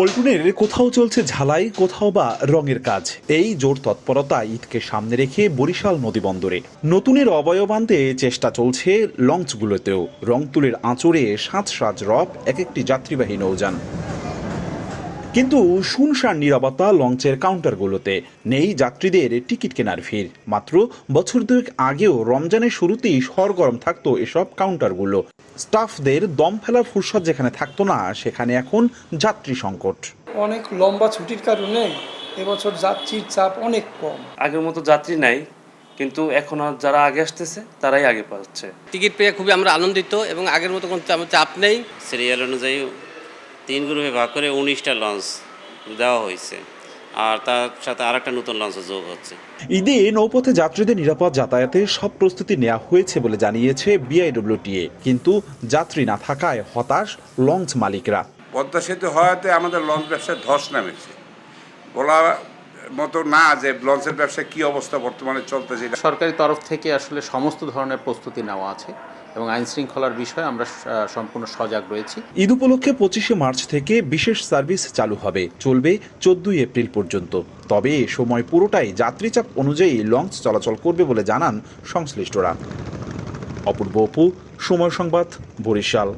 পল্টনের কোথাও চলছে ঝালাই, কোথাও বা রঙের কাজ। এই জোর তৎপরতা ঈদকে সামনে রেখে বরিশাল নদীবন্দরে নতুনের অবয়ব আনতে চেষ্টা চলছে লঞ্চগুলোতেও। রং তুলির আঁচড়ে সাজ সাজ রব এক একটি যাত্রীবাহী নৌযান। কিন্তু শুনশান নীরবতা লঞ্চের কাউন্টারগুলোতে। নেই যাত্রীদের টিকিট কেনার ভিড়। মাত্র বছর দুয়েক আগেও রমজানের শুরুতেই সরগরম থাকতো এসব কাউন্টারগুলো। স্টাফদের দম ফেলার ফুরসত যেখানে থাকতো না, সেখানে এখন যাত্রী সংকট। অনেক লম্বা ছুটির কারণে এবছর যাত্রীর চাপ অনেক কম। আগের মতো যাত্রী নাই, কিন্তু এখন আর যারা আগে আসতেছে তারাই আগে পাচ্ছে। টিকিট পেয়ে খুবই আমরা আনন্দিত এবং আগের মতো কোনো চাপ নেই। সিরিয়াল অনুযায়ী 3 গ্রুপে ভাগ করে 19টা লঞ্চ দেওয়া হয়েছে, আর তার সাথে আরেকটা নতুন লঞ্চ যোগ হচ্ছে। ঈদে নৌপথে যাত্রীদের নিরাপদ যাতায়াতের সব প্রস্তুতি নেওয়া হয়েছে বলে জানিয়েছে বিআইডব্লিউটিএ। কিন্তু যাত্রী না থাকায় হতাশ লঞ্চ মালিকরা। পদ্মা সেতু হওয়াতে আমাদের লঞ্চ ব্যবসায় ধস নামেছে। বলা মতো না যে লঞ্চের ব্যবসা কি অবস্থা বর্তমানে চলতেছে। সরকারি তরফ থেকে আসলে সমস্ত ধরনের প্রস্তুতি নেওয়া আছে এবং আইন শৃঙ্খলার বিষয়ে আমরা সম্পূর্ণ সজাগ রয়েছি। ঈদ উপলক্ষে 25শে মার্চ থেকে বিশেষ সার্ভিস চালু হবে, চলবে 14 এপ্রিল পর্যন্ত। তবে এ সময় পুরোটাই যাত্রীচাপ অনুযায়ী লঞ্চ চলাচল করবে বলে জানান সংশ্লিষ্টরা। অপূর্ব অপু, সময় সংবাদ, বরিশাল।